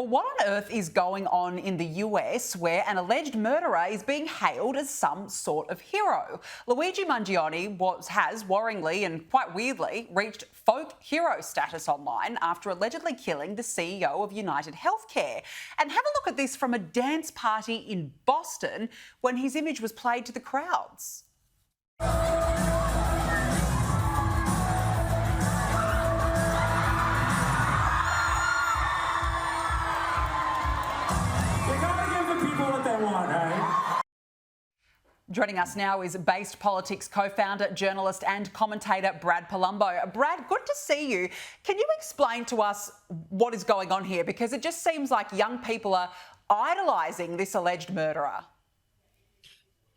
What on earth is going on in the US where an alleged murderer is being hailed as some sort of hero? Luigi Mangione has, worryingly and quite weirdly, reached folk hero status online after allegedly killing the CEO of UnitedHealthcare. And have a look at this from a dance party in Boston when his image was played to the crowds. Joining us now is Based Politics co-founder, journalist and commentator Brad Polumbo. Brad, good to see you. Can you explain to us what is going on here? Because it just seems like young people are idolising this alleged murderer.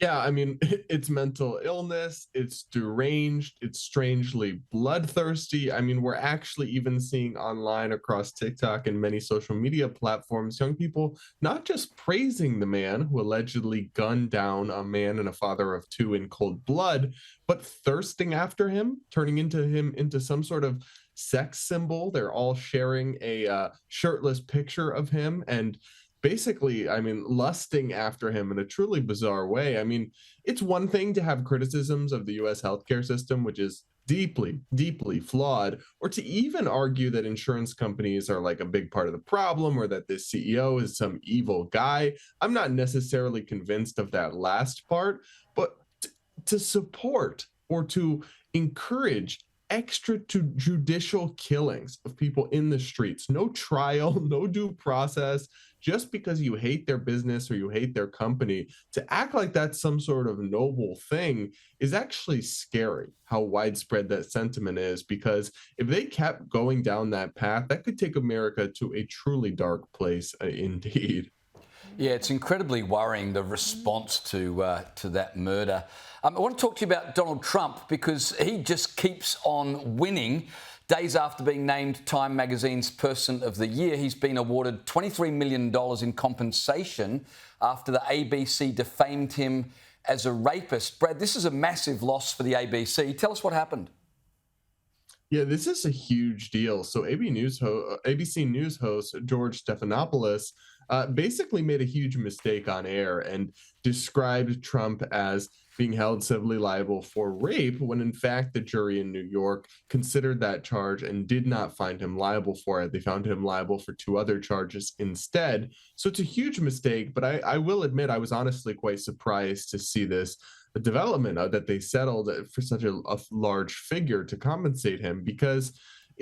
Yeah, I mean, it's mental illness, it's deranged, it's strangely bloodthirsty. I mean, we're actually even seeing online across TikTok and many social media platforms, young people not just praising the man who allegedly gunned down a man and a father of two in cold blood, but thirsting after him, turning him into some sort of sex symbol. They're all sharing a shirtless picture of him and basically, I mean, lusting after him in a truly bizarre way. I mean, it's one thing to have criticisms of the US healthcare system, which is deeply, deeply flawed, or to even argue that insurance companies are like a big part of the problem or that this CEO is some evil guy. I'm not necessarily convinced of that last part, but to support or to encourage extrajudicial killings of people in the streets, no trial, no due process, just because you hate their business or you hate their company, to act like that's some sort of noble thing is actually scary how widespread that sentiment is, because if they kept going down that path, that could take America to a truly dark place indeed. Yeah, it's incredibly worrying, the response to that murder. I want to talk to you about Donald Trump because he just keeps on winning. Days after being named Time Magazine's Person of the Year, he's been awarded $23 million in compensation after the ABC defamed him as a rapist. Brad, this is a massive loss for the ABC. Tell us what happened. Yeah, this is a huge deal. So ABC News host George Stephanopoulos basically made a huge mistake on air and described Trump as being held civilly liable for rape, when in fact the jury in New York considered that charge and did not find him liable for it. They found him liable for two other charges instead. So it's a huge mistake, but I will admit I was honestly quite surprised to see this development that they settled for such a large figure to compensate him, because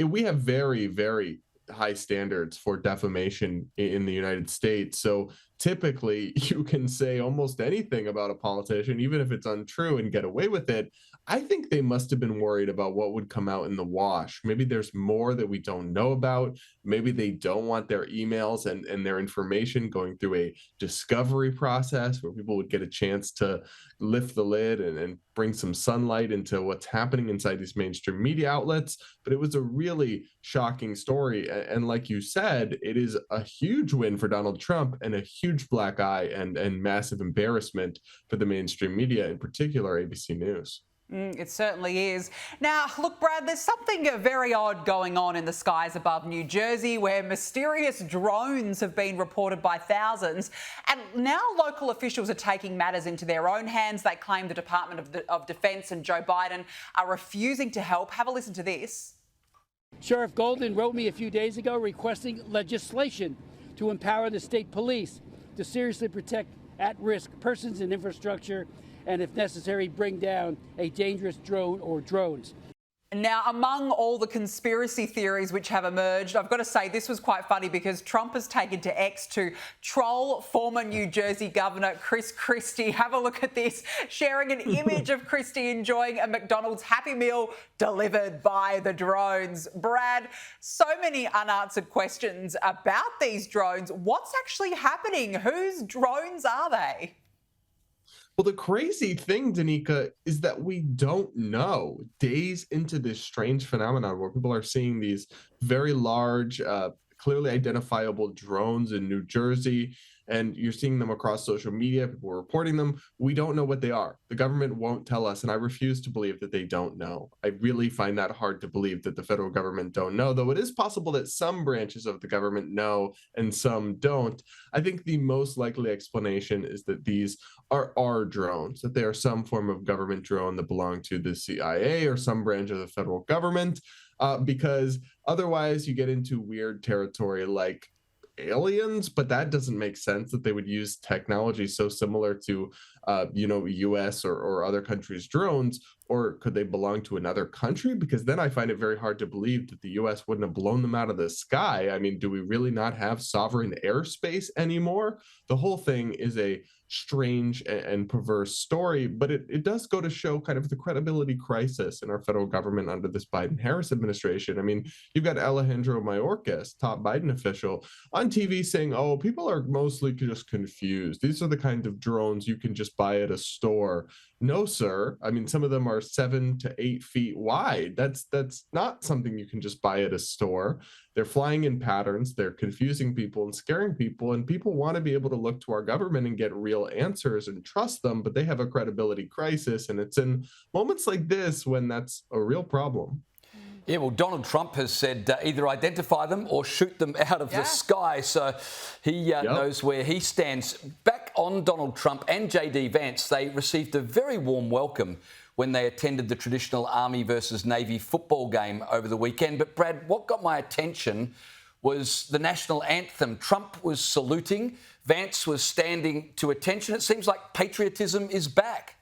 we have very, very high standards for defamation in the United States. So typically you can say almost anything about a politician, even if it's untrue, and get away with it. I think they must have been worried about what would come out in the wash. Maybe there's more that we don't know about. Maybe they don't want their emails and their information going through a discovery process where people would get a chance to lift the lid and bring some sunlight into what's happening inside these mainstream media outlets. But it was a really shocking story. And like you said, it is a huge win for Donald Trump and a huge black eye and massive embarrassment for the mainstream media, in particular ABC News. It certainly is. Now, look, Brad, there's something very odd going on in the skies above New Jersey, where mysterious drones have been reported by thousands. And now local officials are taking matters into their own hands. They claim the Department of Defense and Joe Biden are refusing to help. Have a listen to this. Sheriff Golden wrote me a few days ago requesting legislation to empower the state police to seriously protect at-risk persons and infrastructure, and if necessary, bring down a dangerous drone or drones. Now, among all the conspiracy theories which have emerged, I've got to say this was quite funny because Trump has taken to X to troll former New Jersey Governor Chris Christie. Have a look at this, sharing an image of Christie enjoying a McDonald's Happy Meal delivered by the drones. Brad, so many unanswered questions about these drones. What's actually happening? Whose drones are they? Well, the crazy thing, Danica, is that we don't know. Days into this strange phenomenon where people are seeing these very large clearly identifiable drones in New Jersey, and you're seeing them across social media. People are reporting them. We don't know what they are. The government won't tell us, and I refuse to believe that they don't know. I really find that hard to believe that the federal government don't know, though it is possible that some branches of the government know and some don't. I think the most likely explanation is that these are our drones, that they are some form of government drone that belong to the CIA or some branch of the federal government, because otherwise you get into weird territory like aliens, but that doesn't make sense that they would use technology so similar to US or other countries' drones. Or could they belong to another country? Because then I find it very hard to believe that the US wouldn't have blown them out of the sky. I mean, do we really not have sovereign airspace anymore? The whole thing is a strange and perverse story, but it does go to show kind of the credibility crisis in our federal government under this Biden-Harris administration. I mean, you've got Alejandro Mayorkas, top Biden official, on TV saying, oh, people are mostly just confused. These are the kind of drones you can just buy at a store. No, sir. I mean, some of them are 7 to 8 feet wide. That's not something you can just buy at a store. They're flying in patterns. They're confusing people and scaring people. And people want to be able to look to our government and get real answers and trust them, but they have a credibility crisis. And it's in moments like this when that's a real problem. Yeah, well, Donald Trump has said either identify them or shoot them out of the sky. So he knows where he stands. Back on Donald Trump and JD Vance, they received a very warm welcome when they attended the traditional Army versus Navy football game over the weekend. But Brad, what got my attention was the national anthem. Trump was saluting, Vance was standing to attention. It seems like patriotism is back.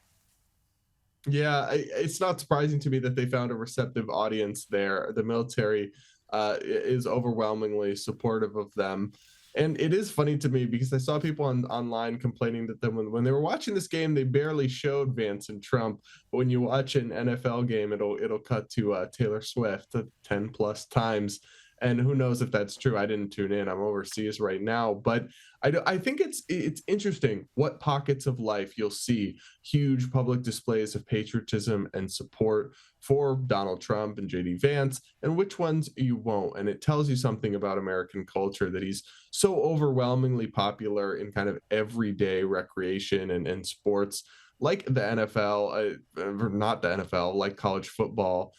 Yeah, it's not surprising to me that they found a receptive audience there. The military is overwhelmingly supportive of them. And it is funny to me because I saw people online complaining that when they were watching this game, they barely showed Vance and Trump. But when you watch an NFL game, it'll cut to Taylor Swift 10 plus times. And who knows if that's true? I didn't tune in. I'm overseas right now. But I think it's interesting what pockets of life you'll see huge public displays of patriotism and support for Donald Trump and JD Vance, and which ones you won't. And it tells you something about American culture that he's so overwhelmingly popular in kind of everyday recreation and sports like the NFL, or not the NFL, like college football,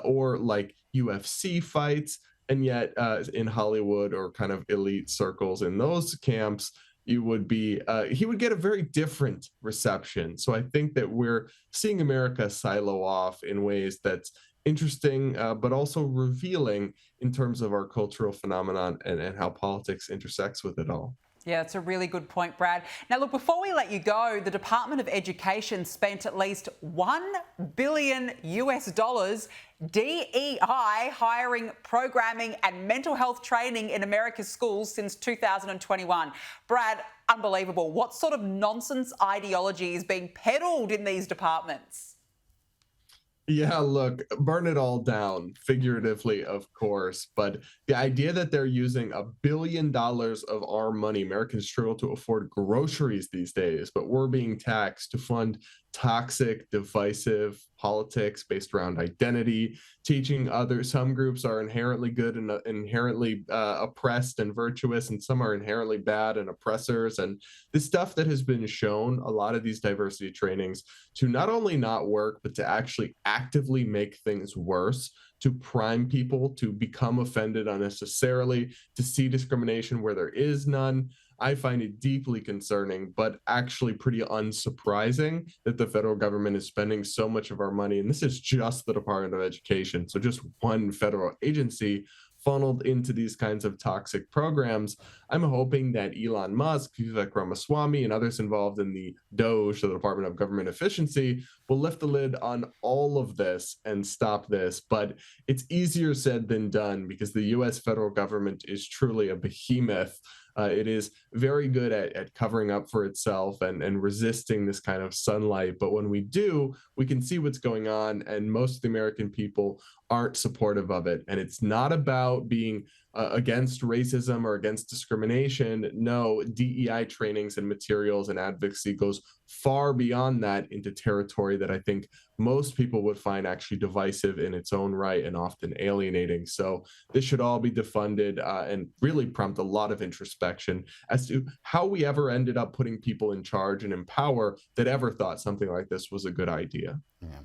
or like UFC fights. And yet in Hollywood or kind of elite circles in those camps, he would get a very different reception. So I think that we're seeing America silo off in ways that's interesting, but also revealing in terms of our cultural phenomenon and how politics intersects with it all. Yeah, it's a really good point, Brad. Now, look, before we let you go, the Department of Education spent at least $1 billion DEI hiring, programming and mental health training in America's schools since 2021. Brad, unbelievable. What sort of nonsense ideology is being peddled in these departments? Yeah, look, burn it all down, figuratively, of course. But the idea that they're using $1 billion of our money, Americans struggle to afford groceries these days, but we're being taxed to fund toxic, divisive politics based around identity, teaching some groups are inherently good and inherently oppressed and virtuous, and some are inherently bad and oppressors. And this stuff that has been shown, a lot of these diversity trainings, to not only not work, but to actually actively make things worse, to prime people to become offended unnecessarily, to see discrimination where there is none. I find it deeply concerning, but actually pretty unsurprising that the federal government is spending so much of our money. And this is just the Department of Education. So just one federal agency funneled into these kinds of toxic programs. I'm hoping that Elon Musk, Vivek Ramaswamy, and others involved in the DOGE, the Department of Government Efficiency, will lift the lid on all of this and stop this. But it's easier said than done because the US federal government is truly a behemoth. It is very good at covering up for itself and resisting this kind of sunlight. But when we do, we can see what's going on, and most of the American people aren't supportive of it. And it's not about being against racism or against discrimination. No, DEI trainings and materials and advocacy goes far beyond that into territory that I think most people would find actually divisive in its own right and often alienating. So this should all be defunded and really prompt a lot of introspection as to how we ever ended up putting people in charge and in power that ever thought something like this was a good idea. Yeah.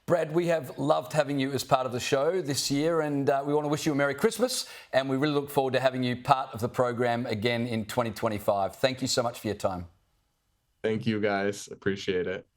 Brad, we have loved having you as part of the show this year, and we want to wish you a Merry Christmas, and we really look forward to having you part of the program again in 2025. Thank you so much for your time. Thank you, guys. Appreciate it.